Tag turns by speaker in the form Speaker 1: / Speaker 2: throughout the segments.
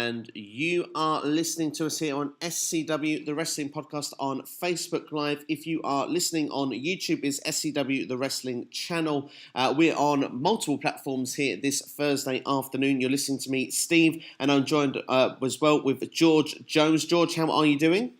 Speaker 1: and you are listening to us here on SCW, the Wrestling Podcast on Facebook Live. If you are listening on YouTube, it's SCW, the Wrestling Channel. We're on multiple platforms here this Thursday afternoon. You're listening to me, Steve, and I'm joined as well with George Jones. George, how are you doing?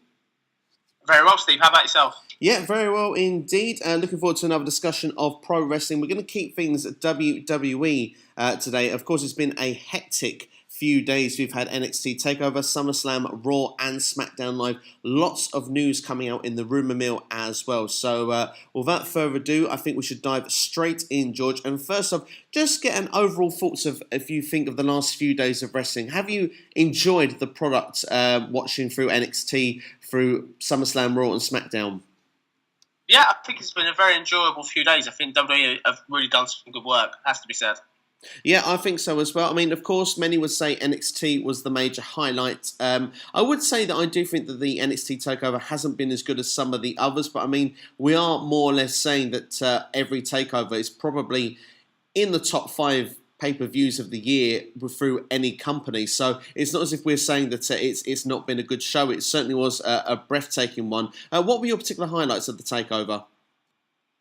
Speaker 2: Very well, Steve. How about yourself?
Speaker 1: Yeah, very well indeed. Looking forward to another discussion of pro wrestling. We're going to keep things at WWE today. Of course, it's been a hectic few days. We've had NXT TakeOver, SummerSlam, Raw and SmackDown Live. Lots of news coming out in the rumour mill as well. So without further ado, I think we should dive straight in, George. And first off, just get an overall thoughts of if you think of the last few days of wrestling. Have you enjoyed the product watching through NXT, through SummerSlam, Raw and SmackDown?
Speaker 2: Yeah, I think it's been a very enjoyable few days. I think WWE have really done some good work, has to be said.
Speaker 1: Yeah, I think so as well. I mean, of course, many would say NXT was the major highlight. I would say that I do think that the NXT TakeOver hasn't been as good as some of the others, but I mean, we are more or less saying that every TakeOver is probably in the top 5 pay-per-views of the year through any company. So it's not as if we're saying that it's not been a good show. It certainly was a breathtaking one. What were your particular highlights of the TakeOver?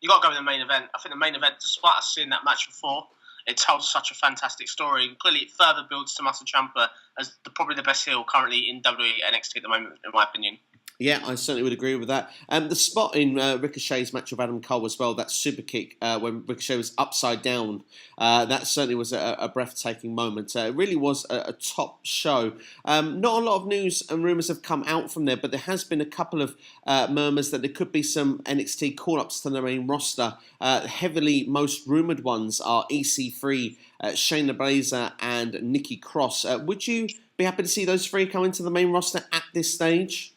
Speaker 2: You got to go with the main event. I think the main event, despite us seeing that match before, it tells such a fantastic story. And clearly, it further builds Tommaso Ciampa as probably the best heel currently in WWE NXT at the moment, in my opinion.
Speaker 1: Yeah, I certainly would agree with that. The spot in Ricochet's match with Adam Cole as well, that super kick when Ricochet was upside down, that certainly was a breathtaking moment. It really was a top show. Not a lot of news and rumours have come out from there, but there has been a couple of murmurs that there could be some NXT call-ups to the main roster. Heavily, most rumoured ones are EC3, Shayna Baszler and Nikki Cross. Would you be happy to see those three come into the main roster at this stage?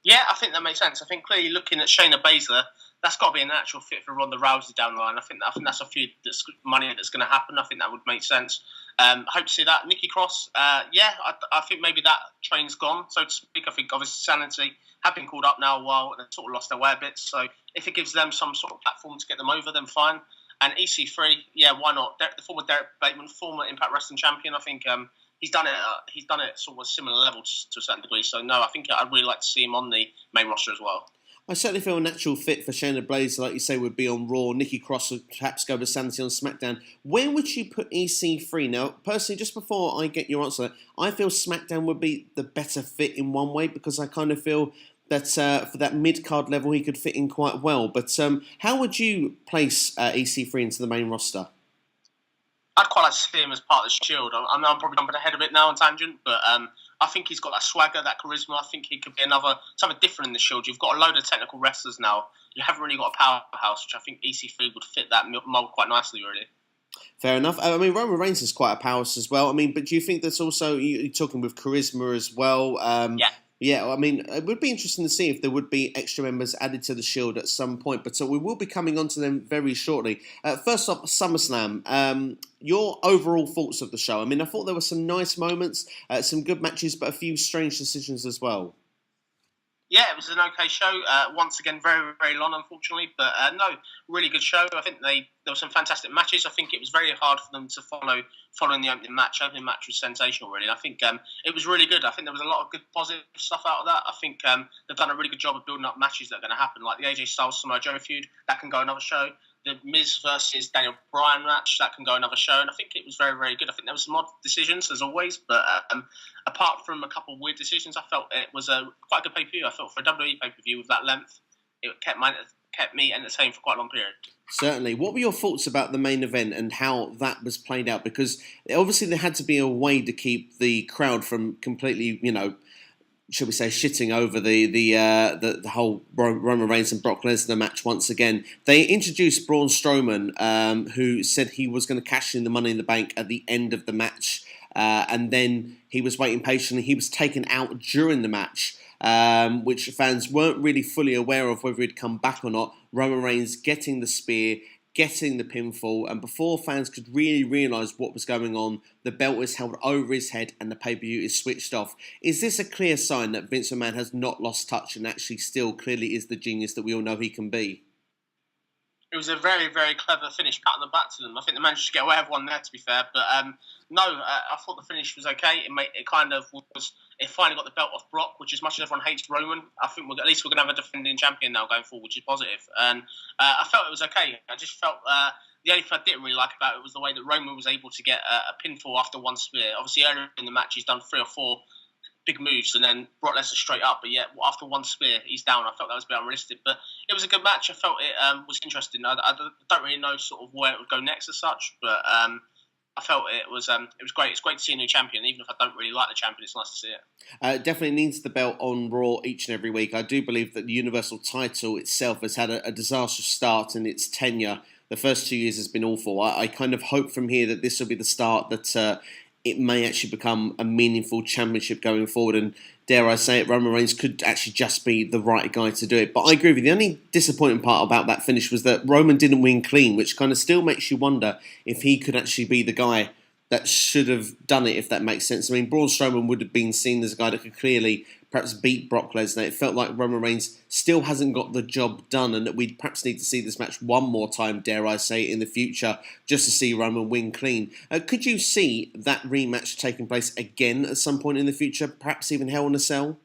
Speaker 2: Yeah, I think that makes sense. I think clearly looking at Shayna Baszler, that's got to be a natural fit for Ronda Rousey down the line. I think that's a feud that's money that's going to happen. I think that would make sense. Hope to see that. Nikki Cross, I think maybe that train's gone, so to speak. I think obviously Sanity have been called up now a while and they've sort of lost their way a bit. So if it gives them some sort of platform to get them over, then fine. And EC3, yeah, why not? The former Derek Bateman, former Impact Wrestling champion, I think he's done it sort of similar levels to a certain degree. So no, I think I'd really like to see him on the main roster as well.
Speaker 1: I certainly feel a natural fit for Shayna Baszler, like you say, would be on Raw. Nikki Cross would perhaps go with Sanity on SmackDown. Where would you put EC3? Now, personally, just before I get your answer, I feel SmackDown would be the better fit in one way because I kind of feel that for that mid-card level, he could fit in quite well. But how would you place EC3 into the main roster?
Speaker 2: I'd quite like to see him as part of the Shield. I'm probably jumping ahead of it now on tangent, but I think he's got that swagger, that charisma. I think he could be something different in the Shield. You've got a load of technical wrestlers now. You haven't really got a powerhouse, which I think EC3 would fit that mold quite nicely, really.
Speaker 1: Fair enough. I mean, Roman Reigns is quite a powerhouse as well. I mean, but do you think that's also, you're talking with charisma as well?
Speaker 2: Yeah.
Speaker 1: Yeah, I mean, it would be interesting to see if there would be extra members added to the Shield at some point, but we will be coming on to them very shortly. First off, SummerSlam. Your overall thoughts of the show? I mean, I thought there were some nice moments, some good matches, but a few strange decisions as well.
Speaker 2: Yeah, it was an okay show. Once again, very, very long, unfortunately. But no, really good show. I think there were some fantastic matches. I think it was very hard for them to following the opening match. The opening match was sensational, really. And I think it was really good. I think there was a lot of good positive stuff out of that. I think they've done a really good job of building up matches that are going to happen, like the AJ Styles Samoa Joe feud. That can go another show. The Miz versus Daniel Bryan match, that can go another show, and I think it was very, very good. I think there were some odd decisions, as always, but apart from a couple of weird decisions, I felt it was quite a good pay-per-view. I felt for a WWE pay-per-view with that length, it kept me entertained for quite a long period. Certainly.
Speaker 1: What were your thoughts about the main event and how that was played out? Because obviously there had to be a way to keep the crowd from completely, should we say, shitting over the whole Roman Reigns and Brock Lesnar match once again. They introduced Braun Strowman, who said he was going to cash in the Money in the Bank at the end of the match, and then he was waiting patiently. He was taken out during the match, which fans weren't really fully aware of whether he'd come back or not. Roman Reigns getting the spear, getting the pinfall, and before fans could really realise what was going on, the belt is held over his head and the pay-per-view is switched off. Is this a clear sign that Vince McMahon has not lost touch and actually still clearly is the genius that we all know he can be?
Speaker 2: It was a very, very clever finish, pat on the back to them. I think they managed to get away with one there, to be fair. But I thought the finish was okay. It kind of was. It finally got the belt off Brock, which, as much as everyone hates Roman, I think at least we're going to have a defending champion now going forward, which is positive. And I felt it was okay. I just felt the only thing I didn't really like about it was the way that Roman was able to get a pinfall after one spear. Obviously, earlier in the match, he's done 3 or 4 big moves, and then Brock Lesnar straight up. But yet, after one spear, he's down. I felt that was a bit unrealistic, but it was a good match. I felt it was interesting. I don't really know sort of where it would go next as such, but I felt it was great. It's great to see a new champion, even if I don't really like the champion. It's nice to see it.
Speaker 1: Definitely needs the belt on Raw each and every week. I do believe that the Universal title itself has had a disastrous start in its tenure. The first 2 years has been awful. I kind of hope from here that this will be the start that it may actually become a meaningful championship going forward. And dare I say it, Roman Reigns could actually just be the right guy to do it. But I agree with you. The only disappointing part about that finish was that Roman didn't win clean, which kind of still makes you wonder if he could actually be the guy that should have done it, if that makes sense. I mean, Braun Strowman would have been seen as a guy that could clearly perhaps beat Brock Lesnar. It felt like Roman Reigns still hasn't got the job done, and that we perhaps need to see this match one more time, dare I say, in the future, just to see Roman win clean. Could you see that rematch taking place again at some point in the future, perhaps even Hell in a Cell?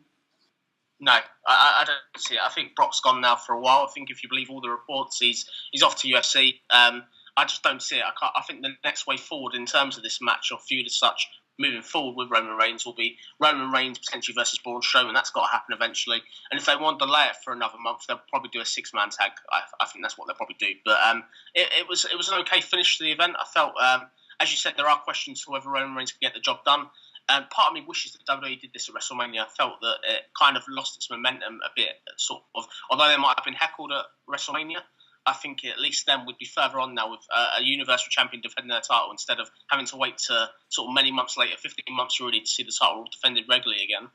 Speaker 2: No, I don't see it. I think Brock's gone now for a while. I think if you believe all the reports, he's off to UFC. I just don't see it. I think the next way forward in terms of this match or feud as such, moving forward with Roman Reigns, will be Roman Reigns potentially versus Braun Strowman. That's got to happen eventually. And if they want to delay it for another month, they'll probably do a 6-man tag. I think that's what they'll probably do. But it was an okay finish to the event. I felt, as you said, there are questions for whether Roman Reigns can get the job done. Part of me wishes that WWE did this at WrestleMania. I felt that it kind of lost its momentum a bit, sort of. Although they might have been heckled at WrestleMania, I think at least then we'd be further on now with a Universal Champion defending their title instead of having to wait to sort of many months later, 15 months really, to see the title defended regularly again.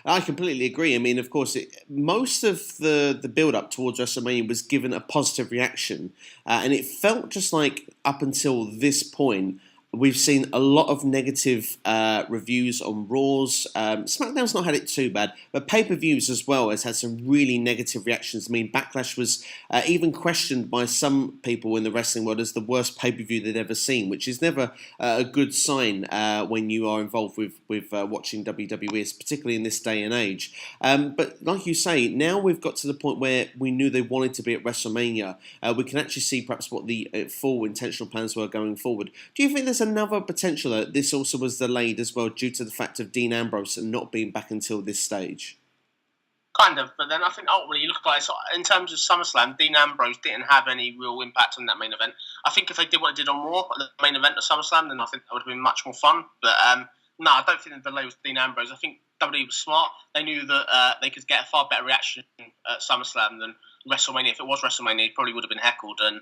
Speaker 1: I completely agree. I mean, of course, most of the build-up towards WrestleMania was given a positive reaction. And it felt just like up until this point, we've seen a lot of negative reviews on Raws. SmackDown's not had it too bad, but pay-per-views as well has had some really negative reactions. I mean, Backlash was even questioned by some people in the wrestling world as the worst pay-per-view they'd ever seen, which is never a good sign when you are involved with watching WWE, particularly in this day and age. But like you say, now we've got to the point where we knew they wanted to be at WrestleMania. We can actually see perhaps what the full intentional plans were going forward. Do you think there's another potential that this also was delayed as well due to the fact of Dean Ambrose not being back until this stage?
Speaker 2: Kind of, but then I think ultimately you look at it, in terms of SummerSlam, Dean Ambrose didn't have any real impact on that main event. I think if they did what they did on Raw, the main event of SummerSlam, then I think that would have been much more fun. But no, I don't think the delay was Dean Ambrose. I think WWE was smart. They knew that they could get a far better reaction at SummerSlam than WrestleMania. If it was WrestleMania, it probably would have been heckled. And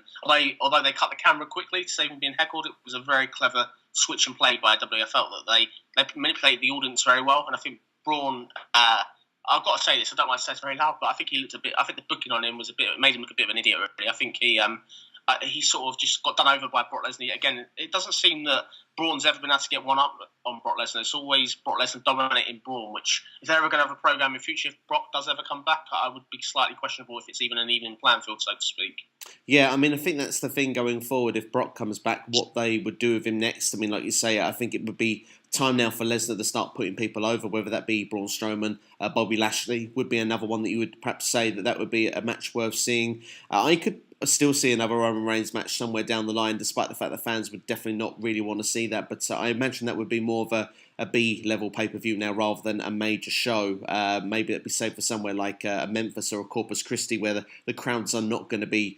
Speaker 2: although they cut the camera quickly to save him being heckled, it was a very clever switch and play by WWE. I felt that they manipulated the audience very well. And I think Braun, I've got to say this, I don't like to say it very loud, but I think he looked I think the booking on him made him look a bit of an idiot, really. I think he sort of just got done over by Brock Lesnar. Again, it doesn't seem that Braun's ever been able to get one up on Brock Lesnar. It's always Brock Lesnar dominating Braun, which if they're ever going to have a program in future, if Brock does ever come back, I would be slightly questionable if it's even an even playing field, so to speak.
Speaker 1: Yeah, I mean, I think that's the thing going forward. If Brock comes back, what they would do with him next. I mean, like you say, I think it would be time now for Lesnar to start putting people over, whether that be Braun Strowman, Bobby Lashley would be another one that you would perhaps say that would be a match worth seeing. I could still see another Roman Reigns match somewhere down the line, despite the fact that fans would definitely not really want to see that. But I imagine that would be more of a B-level pay-per-view now rather than a major show. Maybe it'd be safe for somewhere like a Memphis or a Corpus Christi where the crowds are not going to be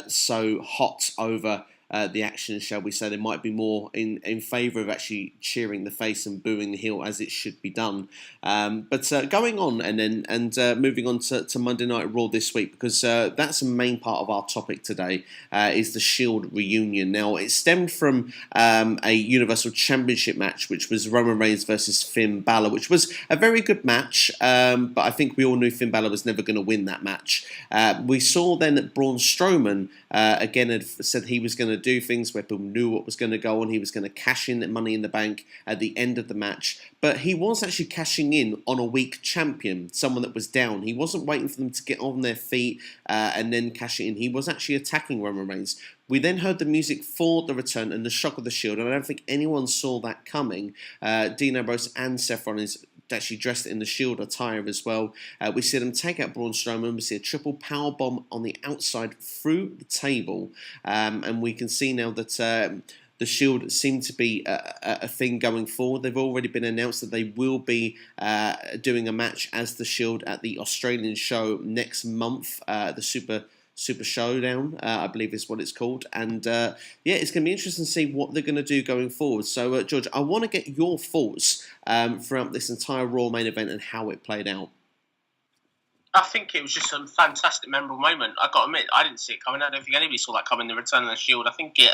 Speaker 1: so hot over the action, shall we say. They might be more in favour of actually cheering the face and booing the heel as it should be done. But going on and moving on to Monday Night Raw this week, because that's a main part of our topic today, is the Shield reunion. Now, it stemmed from a Universal Championship match, which was Roman Reigns versus Finn Balor, which was a very good match, but I think we all knew Finn Balor was never going to win that match. We saw then that Braun Strowman, again, had said he was going to to do things where people knew what was going to go on. He was going to cash in Money in the Bank at the end of the match. But he was actually cashing in on a weak champion, someone that was down. He wasn't waiting for them to get on their feet and then cash it in. He was actually attacking Roman Reigns. We then heard the music for the return and the shock of the Shield, and I don't think anyone saw that coming. Dean Ambrose and Seth Rollins actually dressed in the Shield attire as well. We see them take out Braun Strowman. We see a triple powerbomb on the outside through the table, and we can see now that the Shield seem to be a thing going forward. They've already been announced that they will be doing a match as the Shield at the Australian show next month, the Super Showdown, I believe is what it's called. And it's going to be interesting to see what they're going to do going forward. So, George, I want to get your thoughts throughout this entire Raw main event and how it played out.
Speaker 2: I think it was just a fantastic, memorable moment. I got to admit, I didn't see it coming. I don't think anybody saw that coming, the return of the Shield. I think it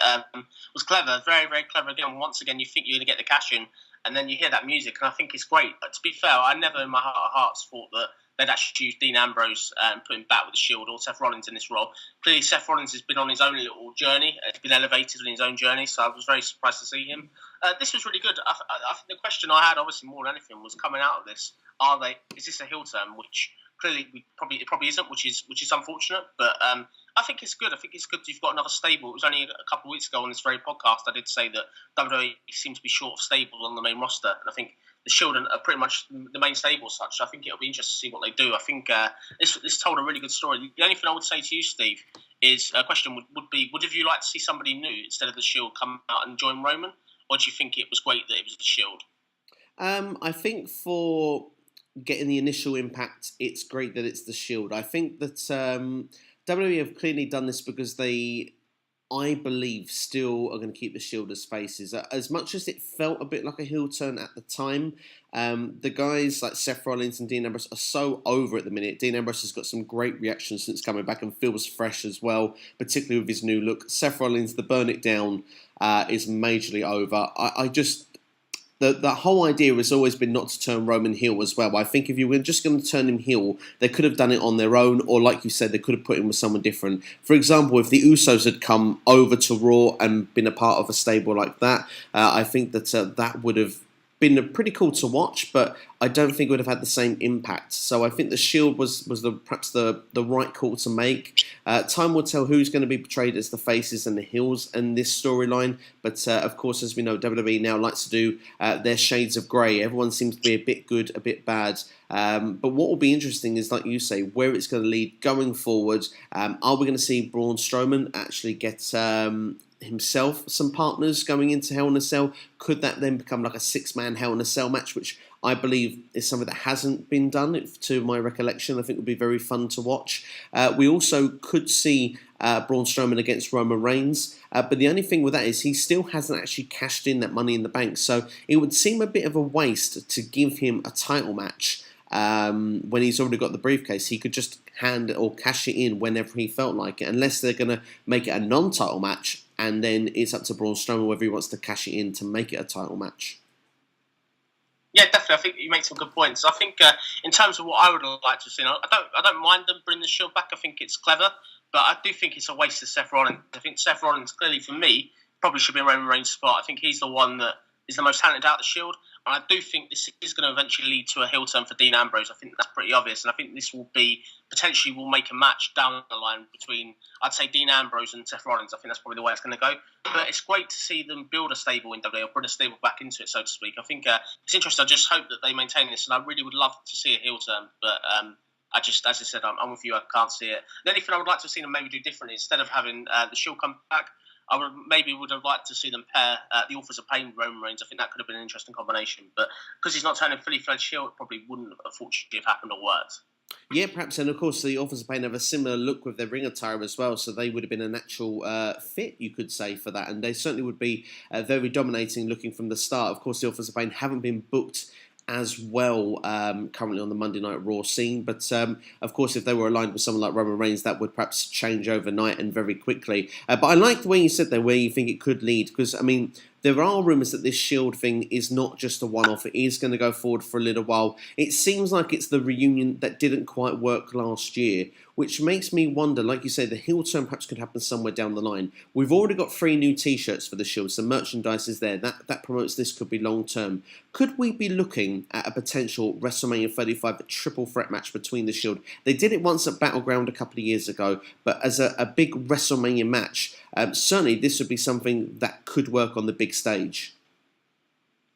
Speaker 2: was clever, very, very clever. Again, once again, you think you're going to get the cash in, and then you hear that music, and I think it's great. But to be fair, I never in my heart of hearts thought that they'd actually choose Dean Ambrose and put him back with the Shield or Seth Rollins in this role. Clearly, Seth Rollins has been on his own little journey. He's been elevated on his own journey, so I was very surprised to see him. This was really good. I think the question I had, obviously more than anything, was coming out of this: is this a heel turn? Which clearly it probably isn't, which is unfortunate. But I think it's good. I think it's good you've got another stable. It was only a couple of weeks ago on this very podcast I did say that WWE seemed to be short of stables on the main roster, and I think the Shield are pretty much the main stable as such. I think it'll be interesting to see what they do. I think this told a really good story. The only thing I would say to you, Steve, is a question would be, would have you liked to see somebody new instead of the Shield come out and join Roman? Or do you think it was great that it was the Shield?
Speaker 1: I think for getting the initial impact, it's great that it's the Shield. I think that WWE have clearly done this because they, I believe, still are going to keep the Shield as faces. As much as it felt a bit like a heel turn at the time, the guys like Seth Rollins and Dean Ambrose are so over at the minute. Dean Ambrose has got some great reactions since coming back and feels fresh as well, particularly with his new look. Seth Rollins, the Burn It Down, is majorly over. I just... The whole idea has always been not to turn Roman heel as well. I think if you were just going to turn him heel, they could have done it on their own, or like you said, they could have put him with someone different. For example, if the Usos had come over to Raw and been a part of a stable like that, I think that that would have been pretty cool to watch, but I don't think it would have had the same impact. So I think the Shield was perhaps the right call to make. Time will tell who's going to be portrayed as the faces and the heels in this storyline. But of course, as we know, WWE now likes to do their shades of grey. Everyone seems to be a bit good, a bit bad. But what will be interesting is, like you say, where it's going to lead going forward. Are we going to see Braun Strowman actually get himself some partners going into Hell in a Cell? Could that then become like a 6-man Hell in a Cell match, which I believe is something that hasn't been done, to my recollection. I think would be very fun to watch. We also could see Braun Strowman against Roman Reigns, but the only thing with that is he still hasn't actually cashed in that Money in the Bank, so it would seem a bit of a waste to give him a title match when he's already got the briefcase. He could just hand or cash it in whenever he felt like it, unless they're going to make it a non-title match, and then it's up to Braun Strowman whether he wants to cash it in to make it a title match.
Speaker 2: Yeah, definitely. I think you make some good points. I think in terms of what I would like to see, I don't mind them bringing the Shield back. I think it's clever, but I do think it's a waste of Seth Rollins. I think Seth Rollins, clearly for me, probably should be in Roman Reigns' spot. I think he's the one that is the most talented out of the Shield, and I do think this is going to eventually lead to a heel turn for Dean Ambrose. I think that's pretty obvious, and I think this will make a match down the line between, I'd say, Dean Ambrose and Seth Rollins. I think that's probably the way it's going to go. But it's great to see them build a stable in WWE, or bring a stable back into it, so to speak. I think it's interesting. I just hope that they maintain this, and I really would love to see a heel turn, but as I said, I'm with you. I can't see it. The only thing I would like to see them maybe do differently, instead of having the Shield come back, I would have liked to see them pair the Authors of Pain with Roman Reigns. I think that could have been an interesting combination. But because he's not turning fully fledged Shield, it probably wouldn't have unfortunately have happened or worked.
Speaker 1: Yeah, perhaps. And of course, the Authors of Pain have a similar look with their ring attire as well. So they would have been a natural fit, you could say, for that. And they certainly would be very dominating looking from the start. Of course, the Authors of Pain haven't been booked as well currently on the Monday Night Raw scene, but of course if they were aligned with someone like Roman Reigns, that would perhaps change overnight and very quickly. But I like the way you said there, where you think it could lead, because I mean, there are rumours that this Shield thing is not just a one-off. It is going to go forward for a little while. It seems like it's the reunion that didn't quite work last year, which makes me wonder, like you say, the heel turn perhaps could happen somewhere down the line. We've already got 3 new T-shirts for the Shield, so merchandise is there. That promotes this could be long-term. Could we be looking at a potential WrestleMania 35 triple threat match between the Shield? They did it once at Battleground a couple of years ago, but as a big WrestleMania match, certainly this would be something that could work on the big stage.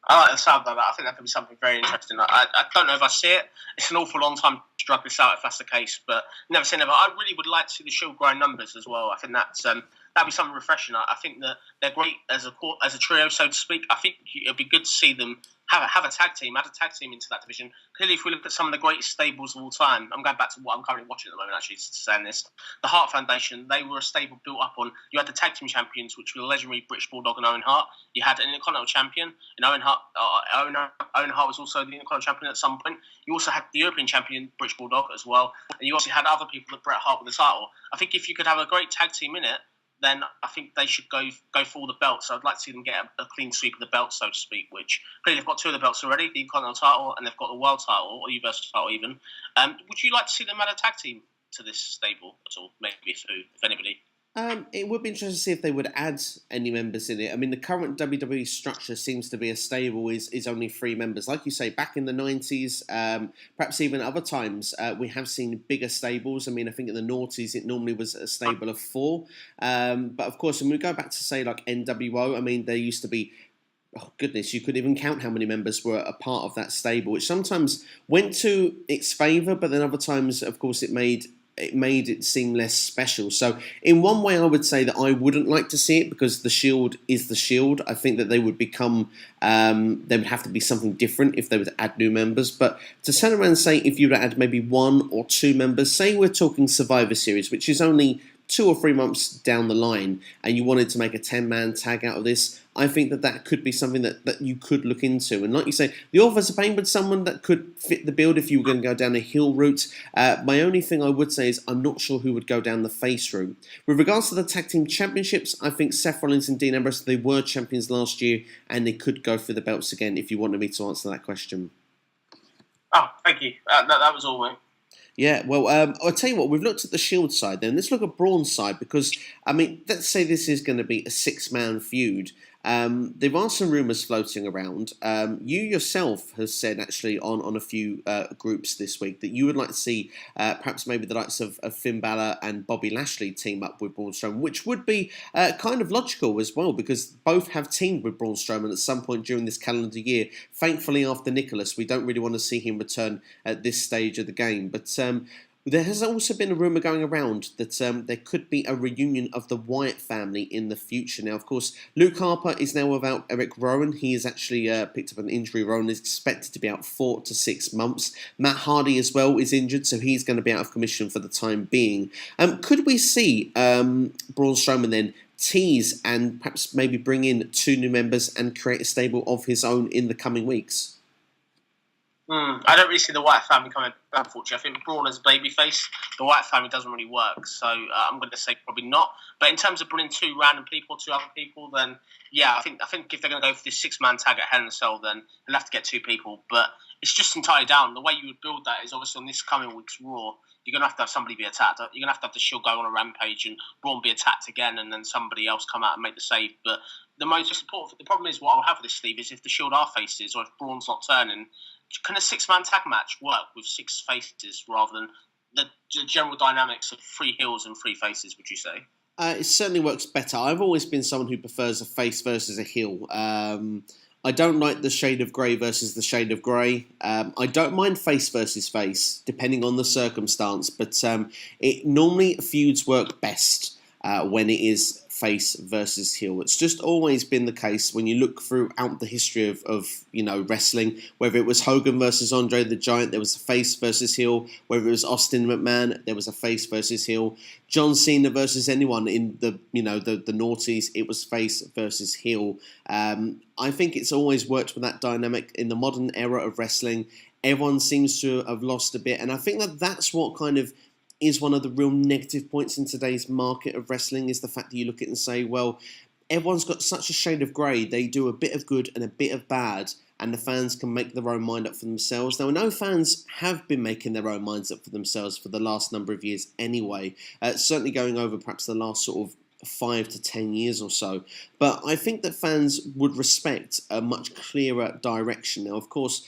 Speaker 2: I like the sound of that. I think that could be something very interesting. I don't know if I see it. It's an awful long time to drag this out if that's the case, but never say never. I really would like to see the Shield grow in numbers as well. I think that'd be something refreshing. I think that they're great as a trio, so to speak. I think it'd be good to see them have a tag team, add a tag team into that division. Clearly, if we look at some of the greatest stables of all time, I'm going back to what I'm currently watching at the moment, actually, saying this. The Hart Foundation, they were a stable built up on, you had the tag team champions, which were the legendary British Bulldog and Owen Hart. You had an Intercontinental champion, and Owen Hart was also the Intercontinental champion at some point. You also had the European champion, British Bulldog, as well. And you also had other people like Bret Hart with the title. I think if you could have a great tag team in it, then I think they should go for all the belts. So I'd like to see them get a clean sweep of the belts, so to speak, which clearly they've got 2 of the belts already, the Continental title, and they've got the World title, or Universal title even. Would you like to see them add a tag team to this stable at all? Maybe if anybody?
Speaker 1: It would be interesting to see if they would add any members in it. I mean, the current WWE structure seems to be a stable is only 3 members. Like you say, back in the 90s, perhaps even other times, we have seen bigger stables. I mean, I think in the noughties, it normally was a stable of 4. But of course, when we go back to, say, like NWO, I mean, there used to be, oh goodness, you couldn't even count how many members were a part of that stable, which sometimes went to its favour, but then other times, of course, it made it seem less special. So in one way, I would say that I wouldn't like to see it because the Shield is the Shield. I think that they would become, there would have to be something different if they were to add new members. But to turn around and say if you would add maybe 1 or 2 members, say we're talking Survivor Series, which is only 2 or 3 months down the line, and you wanted to make a 10-man tag out of this, I think that could be something that you could look into. And like you say, the Authors of Pain was someone that could fit the bill if you were going to go down a heel route. My only thing I would say is I'm not sure who would go down the face route. With regards to the Tag Team Championships, I think Seth Rollins and Dean Ambrose, they were champions last year, and they could go for the belts again if you wanted me to answer that question.
Speaker 2: Oh, thank you. That was all, mate.
Speaker 1: Yeah, well, I'll tell you what, we've looked at the Shield side then. Let's look at Braun's side because, I mean, let's say this is going to be a 6-man feud. There are some rumours floating around. You yourself has said, actually, on a few groups this week that you would like to see perhaps maybe the likes of Finn Balor and Bobby Lashley team up with Braun Strowman, which would be kind of logical as well because both have teamed with Braun Strowman at some point during this calendar year. Thankfully, after Nicholas, we don't really want to see him return at this stage of the game. But there has also been a rumour going around that there could be a reunion of the Wyatt family in the future. Now, of course, Luke Harper is now without Eric Rowan. He has actually picked up an injury. Rowan is expected to be out 4 to 6 months. Matt Hardy as well is injured, so he's going to be out of commission for the time being. Could we see Braun Strowman then tease and perhaps maybe bring in 2 new members and create a stable of his own in the coming weeks?
Speaker 2: I don't really see the Wyatt family coming back, unfortunately. I think Braun as a babyface, the Wyatt family doesn't really work. So I'm going to say probably not. But in terms of bringing 2 random people, 2 other people, then yeah, I think if they're going to go for this 6-man tag at Hell in a Cell, then they'll have to get 2 people. But it's just entirely down. The way you would build that is obviously on this coming week's Raw, you're going to have somebody be attacked. You're going to have the Shield go on a rampage and Braun be attacked again and then somebody else come out and make the save. But the problem is what I'll have with this, Steve, is if the Shield are faces or if Braun's not turning, can a 6-man tag match work with 6 faces rather than the general dynamics of 3 heels and 3 faces, would you say?
Speaker 1: It certainly works better. I've always been someone who prefers a face versus a heel. I don't like the shade of grey versus the shade of grey. I don't mind face versus face, depending on the circumstance, but it normally feuds work best when it is face versus heel. It's just always been the case when you look throughout the history of wrestling, whether it was Hogan versus Andre the Giant, there was a face versus heel. Whether it was Austin McMahon, there was a face versus heel. John Cena versus anyone in the noughties, it was face versus heel. I think it's always worked with that dynamic. In the modern era of wrestling, everyone seems to have lost a bit, and I think that's what kind of is one of the real negative points in today's market of wrestling, is the fact that you look at it and say, well, everyone's got such a shade of grey. They do a bit of good and a bit of bad, and the fans can make their own mind up for themselves. Now, I know fans have been making their own minds up for themselves for the last number of years anyway, certainly going over perhaps the last sort of 5 to 10 years or so. But I think that fans would respect a much clearer direction. Now, of course,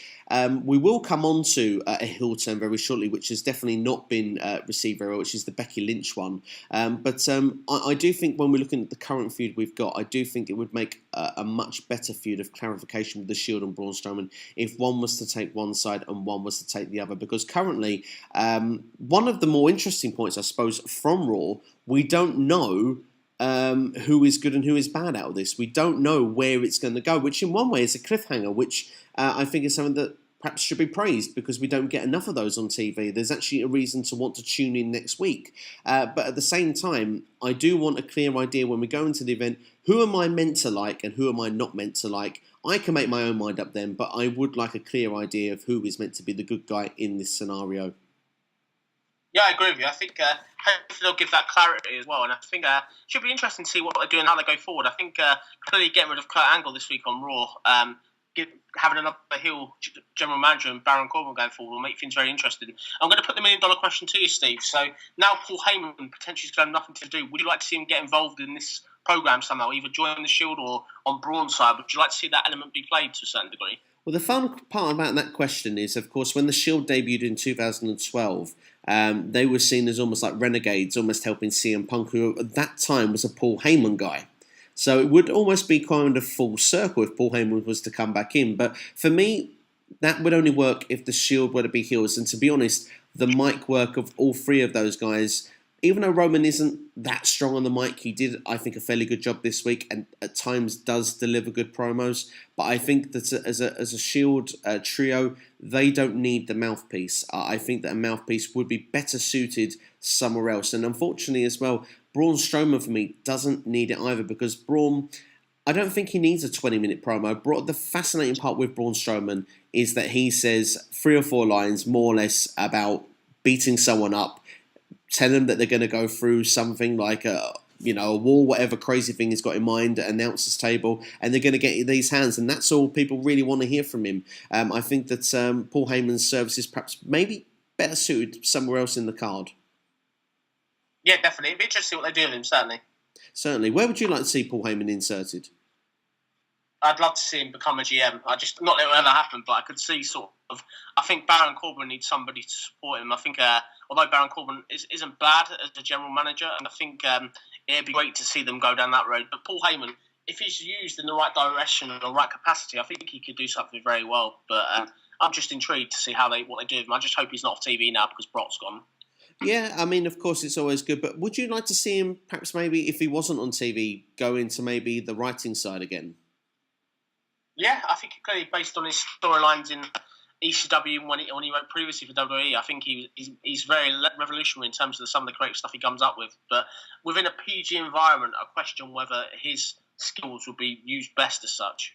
Speaker 1: we will come on to a heel turn very shortly, which has definitely not been received very well, which is the Becky Lynch one. But I do think when we're looking at the current feud we've got, I do think it would make a much better feud of clarification with the Shield and Braun Strowman if one was to take one side and one was to take the other. Because currently, one of the more interesting points, I suppose, from Raw, we don't know who is good and who is bad out of this. We don't know where it's going to go, which in one way is a cliffhanger, which I think is something that perhaps should be praised because we don't get enough of those on TV. There's actually a reason to want to tune in next week. But at the same time, I do want a clear idea when we go into the event, who am I meant to like and who am I not meant to like? I can make my own mind up then, but I would like a clear idea of who is meant to be the good guy in this scenario.
Speaker 2: Yeah, I agree with you. I think hopefully they'll give that clarity as well. And I think it should be interesting to see what they do and how they go forward. I think clearly getting rid of Kurt Angle this week on Raw, having another heel general manager and Baron Corbin going forward will make things very interesting. I'm going to put the $1 million question to you, Steve. So now Paul Heyman potentially is going to have nothing to do. Would you like to see him get involved in this program somehow, either join the Shield or on Braun's side? Would you like to see that element be played to a certain degree?
Speaker 1: Well, the fun part about that question is, of course, when the Shield debuted in 2012, they were seen as almost like renegades, almost helping CM Punk, who at that time was a Paul Heyman guy. So it would almost be kind of full circle if Paul Heyman was to come back in. But for me, that would only work if the Shield were to be heels. And to be honest, the mic work of all three of those guys, even though Roman isn't that strong on the mic, he did, I think, a fairly good job this week and at times does deliver good promos. But I think that as a Shield trio, they don't need the mouthpiece. I think that a mouthpiece would be better suited somewhere else. And unfortunately as well, Braun Strowman for me doesn't need it either because Braun, I don't think he needs a 20-minute promo. The fascinating part with Braun Strowman is that he says 3 or 4 lines more or less about beating someone up, tell them that they're going to go through something like a wall, whatever crazy thing he's got in mind, at announcer's table, and they're going to get these hands, and that's all people really want to hear from him. I think that Paul Heyman's services perhaps maybe better suited somewhere else in the card.
Speaker 2: Yeah, definitely. It'd be interesting to see what they do with him, certainly.
Speaker 1: Certainly. Where would you like to see Paul Heyman inserted?
Speaker 2: I'd love to see him become a GM. Not that it will ever happen, but I could see I think Baron Corbin needs somebody to support him. I think although Baron Corbin isn't bad as a general manager, and I think it'd be great to see them go down that road. But Paul Heyman, if he's used in the right direction and the right capacity, I think he could do something very well. But I'm just intrigued to see what they do with him. I just hope he's not off TV now because Brock's gone.
Speaker 1: Yeah, I mean, of course, it's always good. But would you like to see him, perhaps maybe, if he wasn't on TV, go into maybe the writing side again?
Speaker 2: Yeah, I think clearly based on his storylines in ECW when he went previously for WWE, I think he's very revolutionary in terms of some of the great stuff he comes up with. But within a PG environment, I question whether his skills would be used best as such.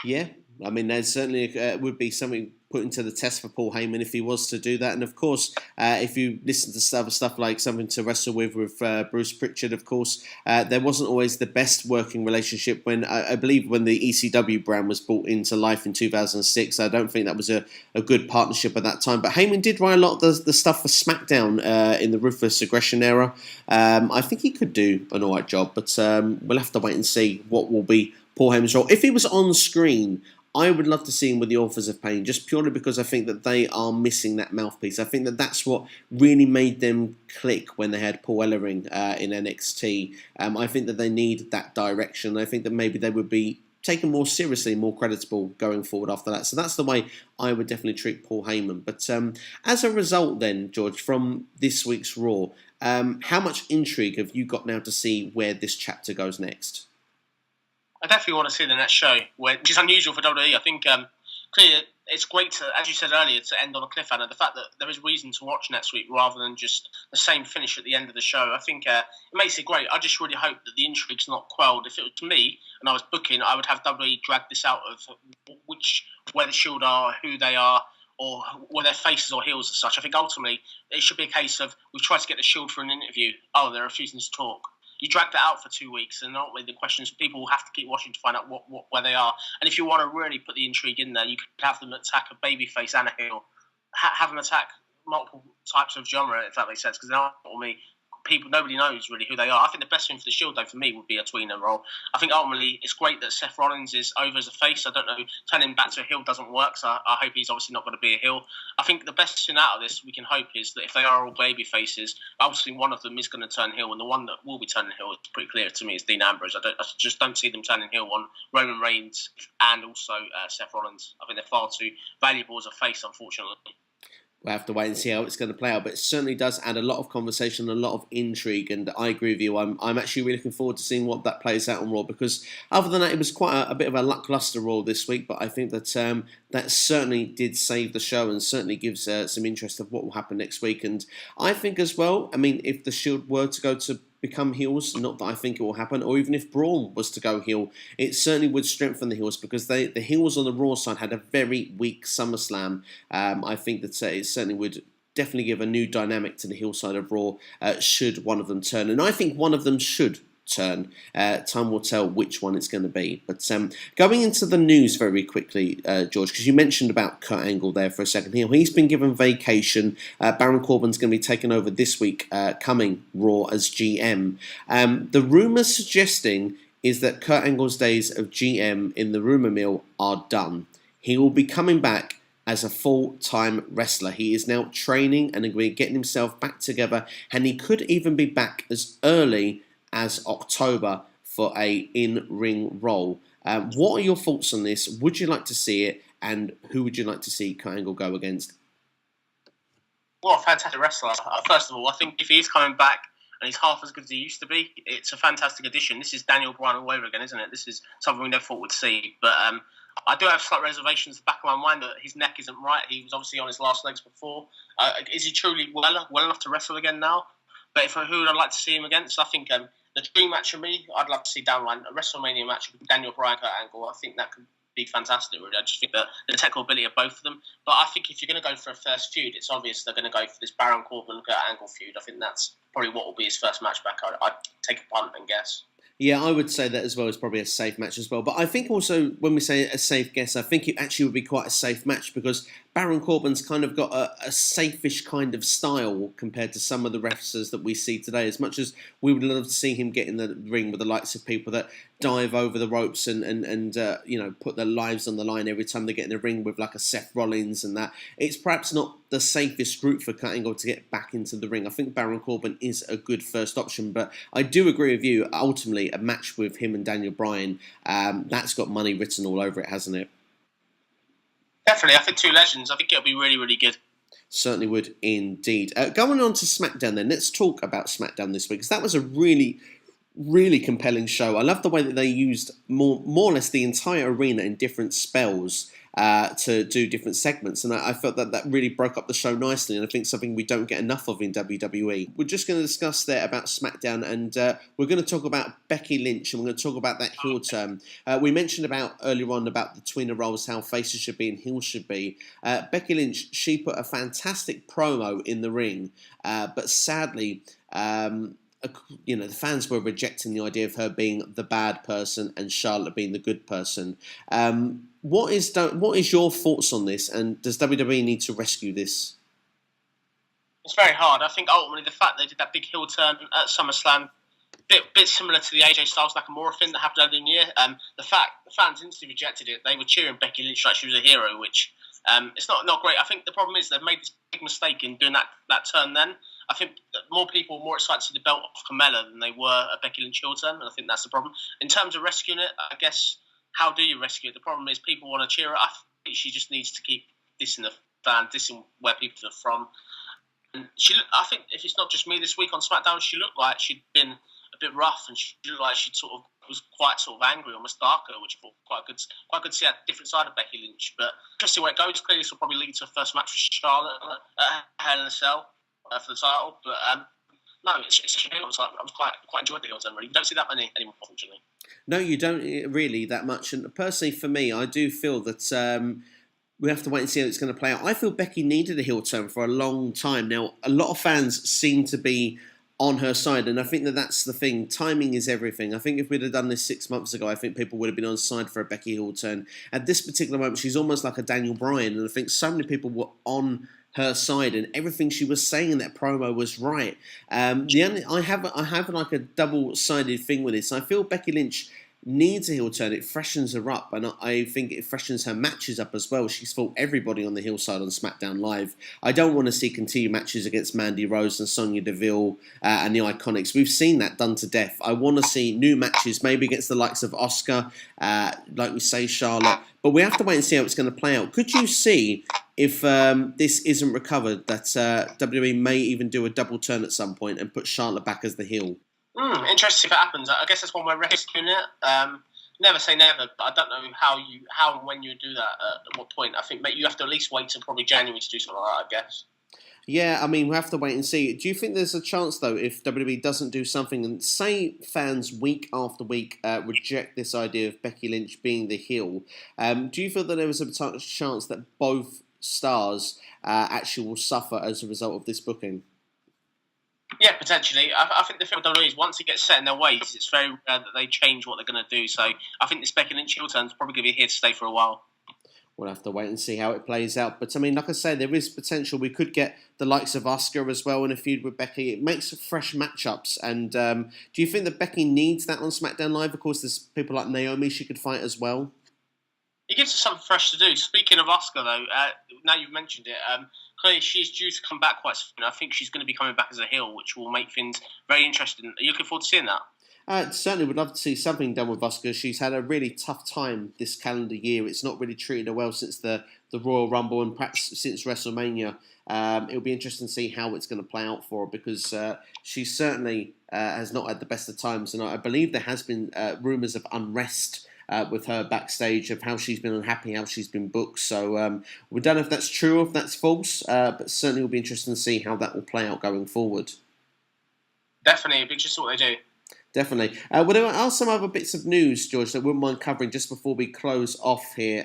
Speaker 1: Yeah, I mean, there's certainly would be something put into the test for Paul Heyman if he was to do that. And of course, if you listen to stuff like Something to Wrestle with Bruce Pritchard, of course, there wasn't always the best working relationship when, I believe, when the ECW brand was brought into life in 2006. I don't think that was a good partnership at that time. But Heyman did write a lot of the stuff for SmackDown in the Ruthless Aggression era. I think he could do an alright job, but we'll have to wait and see what will be Paul Heyman's role. If he was on screen, I would love to see him with the Authors of Pain, just purely because I think that they are missing that mouthpiece. I think that that's what really made them click when they had Paul Ellering in NXT. I think that they need that direction. I think that maybe they would be taken more seriously, more creditable going forward after that. So that's the way I would definitely treat Paul Heyman. But as a result then, George, from this week's Raw, how much intrigue have you got now to see where this chapter goes next?
Speaker 2: I definitely want to see the next show, which is unusual for WWE. I think clearly it's great to, as you said earlier, to end on a cliffhanger. The fact that there is reason to watch next week rather than just the same finish at the end of the show, I think it makes it great. I just really hope that the intrigue's not quelled. If it was me and I was booking, I would have WWE drag this out of where the Shield are, who they are, or were their faces or heels as such. I think ultimately it should be a case of we've tried to get the Shield for an interview. Oh, they're refusing to talk. you drag that out for 2 weeks, and ultimately the questions people will have to keep watching to find out where they are. And if you want to really put the intrigue in there, you could have them attack a babyface and a heel, have them attack multiple types of genre, if that makes sense, because ultimately nobody knows really who they are. I think the best thing for the Shield, though, for me, would be a tweener role. I think ultimately it's great that Seth Rollins is over as a face. I don't know, turning him back to a heel doesn't work, so I hope he's obviously not going to be a heel. I think the best thing out of this we can hope is that if they are all baby faces, obviously one of them is going to turn heel, and the one that will be turning heel, it's pretty clear to me, is Dean Ambrose. I just don't see them turning heel on Roman Reigns and also Seth Rollins. I think they're far too valuable as a face, unfortunately.
Speaker 1: We'll have to wait and see how it's going to play out, but it certainly does add a lot of conversation, a lot of intrigue, and I agree with you. I'm actually really looking forward to seeing what that plays out on Raw, because other than that, it was quite a bit of a lackluster Raw this week, but I think that that certainly did save the show and certainly gives some interest of what will happen next week. And I think as well, I mean, if the Shield were to go to become heels, not that I think it will happen, or even if Braun was to go heel, it certainly would strengthen the heels, because the heels on the Raw side had a very weak SummerSlam. I think that it certainly would definitely give a new dynamic to the heel side of Raw should one of them turn, and I think one of them should turn. Time will tell which one it's going to be. But going into the news very quickly, George, because you mentioned about Kurt Angle there for a second here. He's been given vacation. Baron Corbin's going to be taken over this week, coming Raw as GM. The rumours suggesting is that Kurt Angle's days of GM in the rumour mill are done. He will be coming back as a full-time wrestler. He is now training and getting himself back together, and he could even be back as early as October for a in-ring role. What are your thoughts on this? Would you like to see it? And who would you like to see Kurt Angle go against?
Speaker 2: What a fantastic wrestler. First of all, I think if he's coming back and he's half as good as he used to be, it's a fantastic addition. This is Daniel Bryan all over again, isn't it? This is something we never thought we'd see. But I do have slight reservations in the back of my mind that his neck isn't right. He was obviously on his last legs before. Is he truly well enough to wrestle again now? But who would I like to see him against? I think the dream match for me, I'd love to see down the line, a WrestleMania match with Daniel Bryan, Kurt Angle. I think that could be fantastic, really. I just think that the technical ability of both of them. But I think if you're going to go for a first feud, it's obvious they're going to go for this Baron Corbin, Kurt Angle feud. I think that's probably what will be his first match back. I'd take a punt and guess.
Speaker 1: Yeah, I would say that as well. It's probably a safe match as well. But I think also when we say a safe guess, I think it actually would be quite a safe match, because Baron Corbin's kind of got a safe-ish kind of style compared to some of the wrestlers that we see today. As much as we would love to see him get in the ring with the likes of people that dive over the ropes and put their lives on the line every time they get in the ring with like a Seth Rollins and that, it's perhaps not the safest route for Kurt Angle to get back into the ring. I think Baron Corbin is a good first option, but I do agree with you. Ultimately, a match with him and Daniel Bryan, that's got money written all over it, hasn't it?
Speaker 2: Definitely. I think two legends. I think it'll be really, really good.
Speaker 1: Certainly would indeed. Going on to SmackDown then, let's talk about SmackDown this week, because that was a really, really compelling show. I love the way that they used more or less the entire arena in different spells to do different segments, and I felt that really broke up the show nicely, and I think something we don't get enough of in WWE. We're just going to discuss there about SmackDown, and we're going to talk about Becky Lynch, and we're going to talk about that heel turn. We mentioned earlier on about the tweener roles, how faces should be and heels should be. Becky Lynch, she put a fantastic promo in the ring, but sadly, the fans were rejecting the idea of her being the bad person and Charlotte being the good person. What is your thoughts on this, and does WWE need to rescue this?
Speaker 2: It's very hard. I think ultimately the fact they did that big heel turn at SummerSlam, bit similar to the AJ Styles Nakamura thing that happened earlier in the year. The fans instantly rejected it. They were cheering Becky Lynch like she was a hero, which it's not great. I think the problem is they've made this big mistake in doing that turn then. I think that more people were more excited to see the belt off Carmella than they were a Becky Lynch heel turn, and I think that's the problem. In terms of rescuing it, I guess, how do you rescue it? The problem is people want to cheer it. I think she just needs to keep dissing the fans, dissing where people are from. And I think if it's not just me this week on SmackDown, she looked like she'd been a bit rough, and she looked like she was quite angry, almost darker, which I thought quite good to see a different side of Becky Lynch. But just see where it goes. Clearly, this will probably lead to a first match for Charlotte at Hell in a Cell for the title. But no, it's a shame. I was quite enjoyed the heel turn. Really, you don't see that many anymore, unfortunately.
Speaker 1: No, you don't really that much. And personally, for me, I do feel that we have to wait and see how it's going to play out. I feel Becky needed a heel turn for a long time. Now, a lot of fans seem to be on her side. And I think that's the thing. Timing is everything. I think if we'd have done this 6 months ago, I think people would have been on side for a Becky Hill turn. At this particular moment, she's almost like a Daniel Bryan, and I think so many people were on her side, and everything she was saying in that promo was right. I have like a double-sided thing with this. I feel Becky Lynch needs a heel turn. It freshens her up, and I think it freshens her matches up as well. She's fought everybody on the heel side on SmackDown Live. I don't want to see continued matches against Mandy Rose and Sonya Deville and the Iconics. We've seen that done to death. I want to see new matches, maybe against the likes of Asuka, like we say, Charlotte. But we have to wait and see how it's going to play out. Could you see, if this isn't recovered, that WWE may even do a double turn at some point and put Charlotte back as the heel?
Speaker 2: Interesting if it happens. I guess that's one way of risking it. Never say never, but I don't know how and when you do that, at what point. I think you have to at least wait till probably January to do something like that, I guess.
Speaker 1: Yeah, I mean, we'll have to wait and see. Do you think there's a chance, though, if WWE doesn't do something, and say fans week after week reject this idea of Becky Lynch being the heel, do you feel that there was a chance that both stars actually will suffer as a result of this booking?
Speaker 2: Yeah, potentially. I think the thing with WWE is once it gets set in their ways, it's very rare that they change what they're going to do. So I think this Becky Lynch heel turn is probably going to be here to stay for a while.
Speaker 1: We'll have to wait and see how it plays out. But I mean, like I say, there is potential. We could get the likes of Asuka as well in a feud with Becky. It makes fresh matchups. And do you think that Becky needs that on SmackDown Live? Of course, there's people like Naomi she could fight as well.
Speaker 2: It gives us something fresh to do. Speaking of Asuka, though, now you've mentioned it, clearly she's due to come back quite soon. I think she's going to be coming back as a heel, which will make things very interesting. Are you looking forward to seeing that?
Speaker 1: Certainly would love to see something done with Asuka. She's had a really tough time this calendar year. It's not really treated her well since the Royal Rumble and perhaps since WrestleMania. It'll be interesting to see how it's going to play out for her, because she certainly has not had the best of times. And I believe there has been rumours of unrest with her backstage, of how she's been unhappy, how she's been booked. So we don't know if that's true or if that's false, but certainly it'll be interesting to see how that will play out going forward.
Speaker 2: Definitely, it'll be interesting what they do.
Speaker 1: Definitely. Well, there are some other bits of news, George, that we wouldn't mind covering just before we close off here.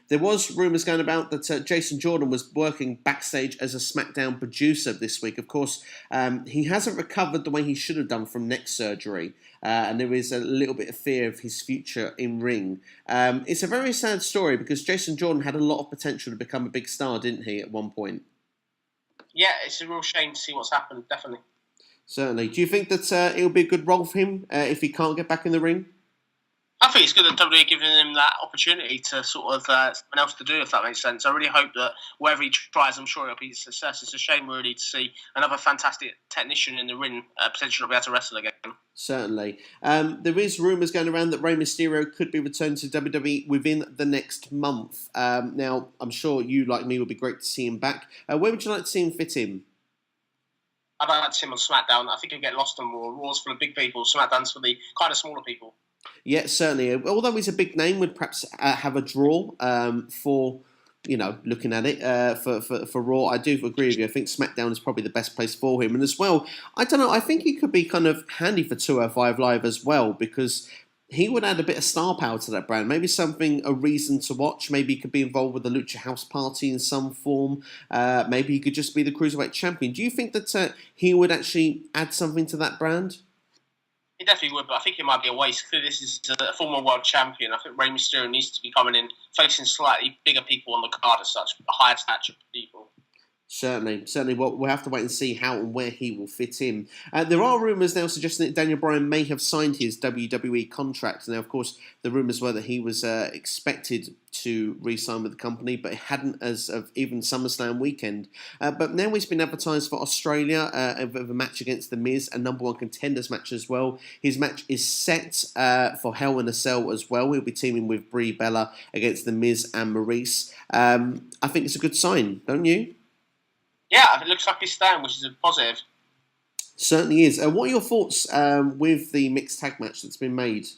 Speaker 1: There was rumours going about that Jason Jordan was working backstage as a SmackDown producer this week. Of course, he hasn't recovered the way he should have done from neck surgery, and there is a little bit of fear of his future in ring. It's a very sad story, because Jason Jordan had a lot of potential to become a big star, didn't he, at one point?
Speaker 2: Yeah, it's a real shame to see what's happened, definitely.
Speaker 1: Certainly. Do you think that it'll be a good role for him if he can't get back in the ring?
Speaker 2: I think it's good that WWE giving him that opportunity to sort of something else to do, if that makes sense. I really hope that wherever he tries, I'm sure it'll be a success. It's a shame, really, to see another fantastic technician in the ring potentially not be able to wrestle again.
Speaker 1: Certainly. There is rumours going around that Rey Mysterio could be returned to WWE within the next month. Now, I'm sure you, like me, would be great to see him back. Where would you like to see him fit in?
Speaker 2: I'd like to see him on SmackDown. I think he'll get lost on Raw. Raw's for the big people, SmackDown's for the kind of smaller people.
Speaker 1: Yeah, certainly. Although he's a big name, would perhaps have a draw for, looking at it for Raw. I do agree with you. I think SmackDown is probably the best place for him. And as well, I don't know, I think he could be kind of handy for 205 Live as well, because he would add a bit of star power to that brand. Maybe a reason to watch. Maybe he could be involved with the Lucha House Party in some form. Maybe he could just be the Cruiserweight Champion. Do you think that he would actually add something to that brand?
Speaker 2: He definitely would, but I think it might be a waste. Clearly, this is a former world champion. I think Rey Mysterio needs to be coming in, facing slightly bigger people on the card as such, a higher stature people.
Speaker 1: Certainly. Well, we'll have to wait and see how and where he will fit in. There are rumours now suggesting that Daniel Bryan may have signed his WWE contract. Now, of course, the rumours were that he was expected to re-sign with the company, but it hadn't as of even SummerSlam weekend. But now he's been advertised for Australia of a match against The Miz, a number one contenders match as well. His match is set for Hell in a Cell as well. He'll be teaming with Brie Bella against The Miz and Maurice. I think it's a good sign, don't you?
Speaker 2: Yeah, it looks like he's staying, which is a positive.
Speaker 1: Certainly is. What are your thoughts with the mixed tag match that's been made?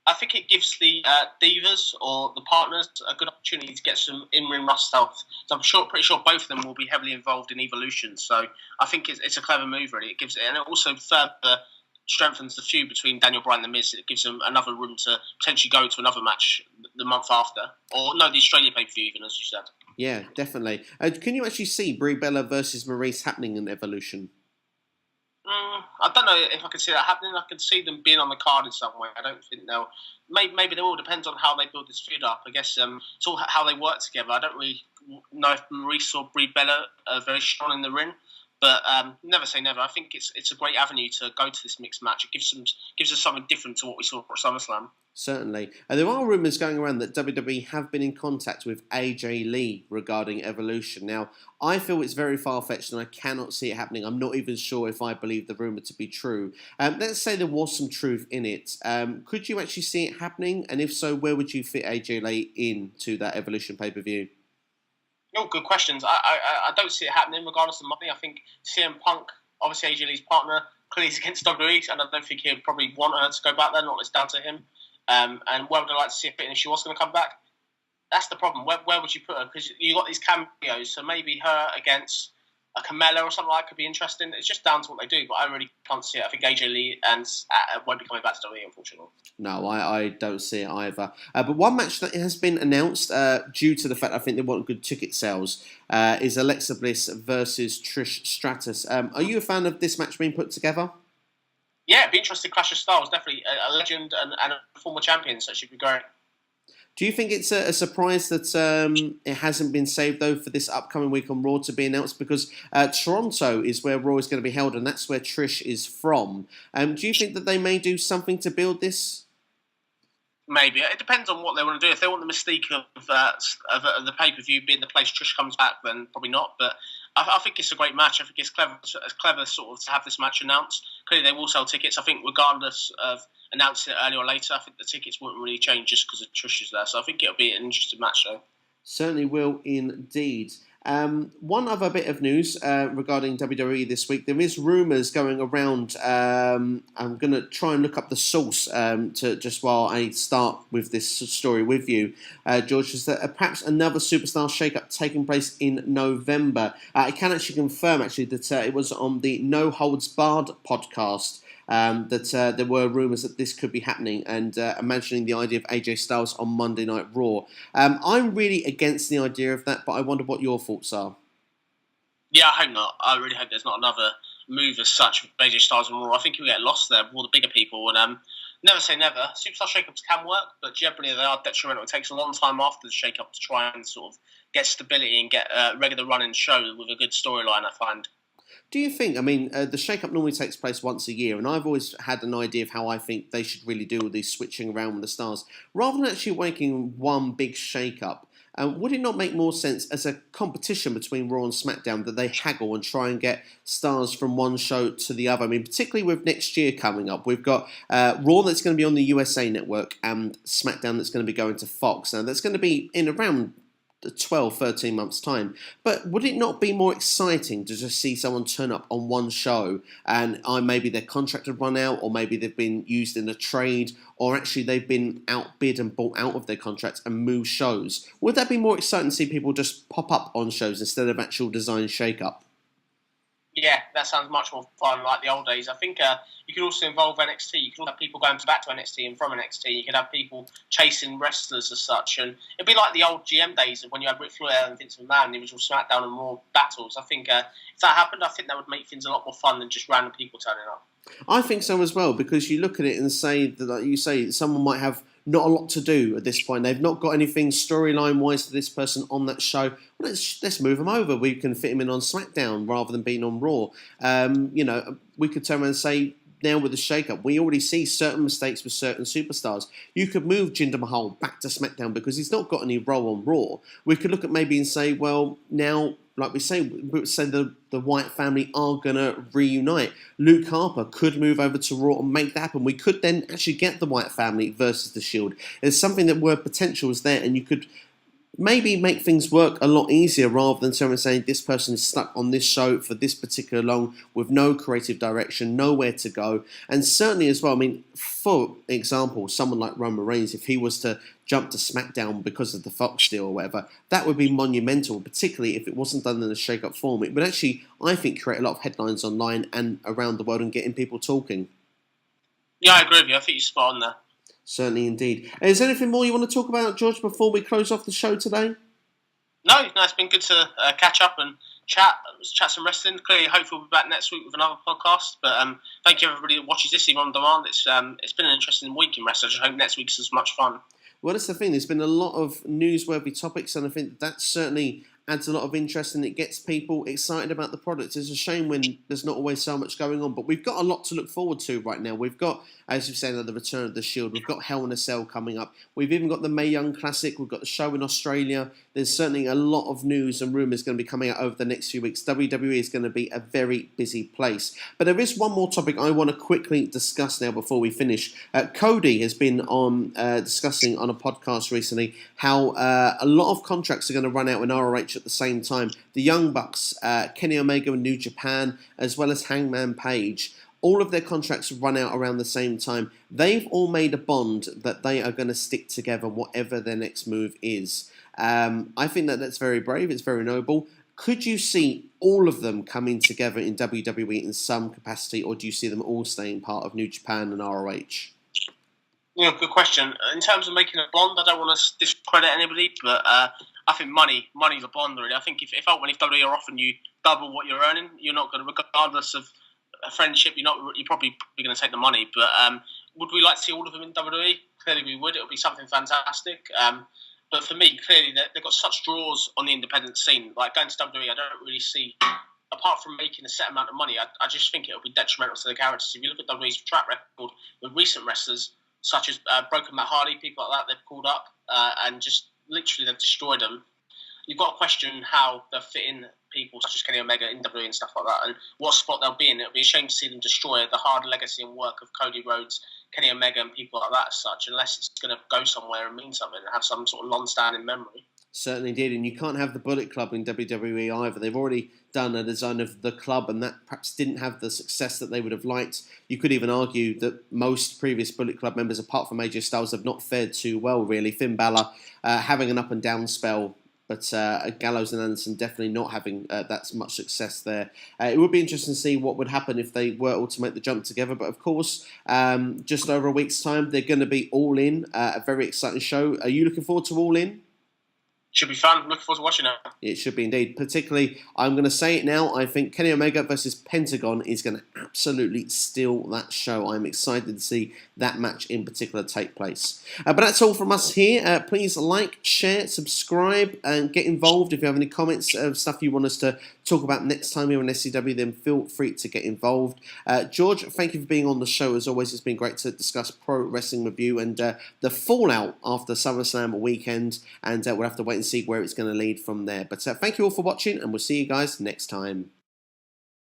Speaker 2: I think it gives the divas or the partners a good opportunity to get some in-ring rust stuff. So I'm pretty sure both of them will be heavily involved in Evolution. So I think it's a clever move, really. It gives it, and it also further strengthens the feud between Daniel Bryan and The Miz. It gives them another room to potentially go to another match the month after, or no, the Australia pay-per-view, even, as you said.
Speaker 1: Yeah, definitely. Can you actually see Brie Bella versus Maurice happening in Evolution?
Speaker 2: I don't know if I could see that happening. I can see them being on the card in some way. I don't think they'll. Maybe they will. Depends on how they build this feud up. I guess it's all how they work together. I don't really know if Maurice or Brie Bella are very strong in the ring, but never say never. I think it's a great avenue to go to this mixed match. It gives us something different to what we saw at SummerSlam.
Speaker 1: Certainly. And there are rumours going around that WWE have been in contact with AJ Lee regarding Evolution. Now, I feel it's very far-fetched and I cannot see it happening. I'm not even sure if I believe the rumour to be true. Let's say there was some truth in it. Could you actually see it happening? And if so, where would you fit AJ Lee into that Evolution pay-per-view?
Speaker 2: Oh, good questions. I don't see it happening regardless of money. I think CM Punk, obviously AJ Lee's partner, clearly is against WWE, and I don't think he'd probably want her to go back there, not it's down to him. And where would I like to see it fit? And if she was going to come back, that's the problem. Where would you put her? Because you got these cameos, so maybe her against a Carmella or something like that could be interesting. It's just down to what they do, but I really can't see it. I think AJ Lee won't be coming back to WWE, unfortunately.
Speaker 1: No, I don't see it either. But one match that has been announced due to the fact I think they want good ticket sales is Alexa Bliss versus Trish Stratus. Are you a fan of this match being put together?
Speaker 2: Yeah, it'd be interesting. Clash of Styles, definitely a legend and a former champion, so it should be great.
Speaker 1: Do you think it's a surprise that it hasn't been saved, though, for this upcoming week on Raw to be announced? Because Toronto is where Raw is going to be held, and that's where Trish is from. Do you think that they may do something to build this?
Speaker 2: Maybe. It depends on what they want to do. If they want the mystique of the pay-per-view being the place Trish comes back, then probably not. But I think it's a great match. I think it's clever sort of to have this match announced. Clearly, they will sell tickets. I think regardless of announcing it earlier or later, I think the tickets won't really change just because of Trish is there. So I think it'll be an interesting match, though.
Speaker 1: Certainly will indeed. One other bit of news regarding WWE this week. There is rumours going around. I'm going to try and look up the source to just while I start with this story with you, George, is that perhaps another superstar shake-up taking place in November. I can actually confirm that it was on the No Holds Barred podcast. That there were rumours that this could be happening, and imagining the idea of AJ Styles on Monday Night Raw. I'm really against the idea of that, but I wonder what your thoughts are.
Speaker 2: Yeah, I hope not. I really hope there's not another move as such with AJ Styles on Raw. I think he'll get lost there with all the bigger people, and never say never. Superstar shake-ups can work, but generally they are detrimental. It takes a long time after the shake-up to try and sort of get stability and get a regular run-in show with a good storyline, I find.
Speaker 1: Do you think, the shake-up normally takes place once a year, and I've always had an idea of how I think they should really do all these switching around with the stars. Rather than actually making one big shake-up, would it not make more sense as a competition between Raw and SmackDown that they haggle and try and get stars from one show to the other? Particularly with next year coming up, we've got Raw that's going to be on the USA Network and SmackDown that's going to be going to Fox. Now, that's going to be in around 12, 13 months' time. But would it not be more exciting to just see someone turn up on one show and maybe their contract had run out, or maybe they've been used in a trade, or actually they've been outbid and bought out of their contracts and move shows? Would that be more exciting to see people just pop up on shows instead of actual design shake-up?
Speaker 2: Yeah, that sounds much more fun, like the old days. I think you could also involve NXT. You could have people going back to NXT and from NXT. You could have people chasing wrestlers as such. And it'd be like the old GM days of when you had Ric Flair and Vince McMahon, the original SmackDown and Raw battles. I think if that happened, I think that would make things a lot more fun than just random people turning up.
Speaker 1: I think so as well, because you look at it and say that, like you say, someone might have not a lot to do at this point. They've not got anything storyline-wise to this person on that show. Well, let's move them over. We can fit him in on SmackDown rather than being on Raw. We could turn around and say, now with the shake-up, we already see certain mistakes with certain superstars. You could move Jinder Mahal back to SmackDown because he's not got any role on Raw. We could look at maybe and say, well, now, like we say the Wyatt family are going to reunite. Luke Harper could move over to Raw and make that happen. We could then actually get the Wyatt family versus the Shield. There's something that where potential is there, and you could maybe make things work a lot easier rather than someone saying this person is stuck on this show for this particular long with no creative direction, nowhere to go. And certainly as well, for example, someone like Roman Reigns, if he was to jump to SmackDown because of the Fox deal or whatever, that would be monumental, particularly if it wasn't done in a shake-up form. It would actually, I think, create a lot of headlines online and around the world and getting people talking.
Speaker 2: Yeah, I agree with you. I think you're spot on there.
Speaker 1: Certainly indeed. Is there anything more you want to talk about, George, before we close off the show today?
Speaker 2: No, No, it's been good to catch up and chat some wrestling. Clearly, hopefully we'll be back next week with another podcast. But thank you everybody that watches this even on demand. It's been an interesting week in wrestling. I just hope next week's as much fun.
Speaker 1: Well, that's the thing. There's been a lot of newsworthy topics, and I think that certainly adds a lot of interest and it gets people excited about the product. It's a shame when there's not always so much going on, but we've got a lot to look forward to right now. We've got, as you've said, the return of the Shield. We've got Hell in a Cell coming up. We've even got the Mae Young Classic. We've got the show in Australia. There's certainly a lot of news and rumours going to be coming out over the next few weeks. WWE is going to be a very busy place. But there is one more topic I want to quickly discuss now before we finish. Cody has been on discussing on a podcast recently how a lot of contracts are going to run out in ROH at the same time. The Young Bucks, Kenny Omega and New Japan, as well as Hangman Page, all of their contracts run out around the same time. They've all made a bond that they are going to stick together whatever their next move is. I think that's very brave. It's very noble. Could you see all of them coming together in WWE in some capacity, or do you see them all staying part of New Japan and ROH?
Speaker 2: Yeah, good question. In terms of making a bond, I don't want to discredit anybody, but I think money's a bond, really. I think if WWE are offering you double what you're earning, you're not going to, regardless of a friendship, you're probably going to take the money. But would we like to see all of them in WWE? Clearly we would. It would be something fantastic. But for me, clearly they've got such draws on the independent scene. Like going to WWE, I don't really see, apart from making a set amount of money, I just think it would be detrimental to the characters. If you look at WWE's track record with recent wrestlers, such as Broken Matt Hardy, people like that, they've called up and just literally they've destroyed them. You've got to question how they'll fit in people such as Kenny Omega in WWE and stuff like that, and what spot they'll be in. It would be a shame to see them destroy the hard legacy and work of Cody Rhodes, Kenny Omega, and people like that as such, unless it's going to go somewhere and mean something and have some sort of long-standing memory.
Speaker 1: Certainly did, and you can't have the Bullet Club in WWE either. They've already done a design of the club, and that perhaps didn't have the success that they would have liked. You could even argue that most previous Bullet Club members, apart from AJ Styles, have not fared too well, really. Finn Balor having an up-and-down spell, but Gallows and Anderson definitely not having that much success there. It would be interesting to see what would happen if they were all to make the jump together. But of course, just over a week's time, they're going to be All In, a very exciting show. Are you looking forward to All In?
Speaker 2: Should be fun. Looking forward to watching it.
Speaker 1: It should be indeed. Particularly, I'm going to say it now, I think Kenny Omega versus Pentagon is going to absolutely steal that show. I'm excited to see that match in particular take place. But that's all from us here. Please like, share, subscribe, and get involved. If you have any comments of stuff you want us to talk about next time here on SCW, then feel free to get involved. George, thank you for being on the show. As always, it's been great to discuss pro wrestling with you and the fallout after SummerSlam weekend, and we'll have to wait and see where it's going to lead from there. But thank you all for watching, and we'll see you guys next time.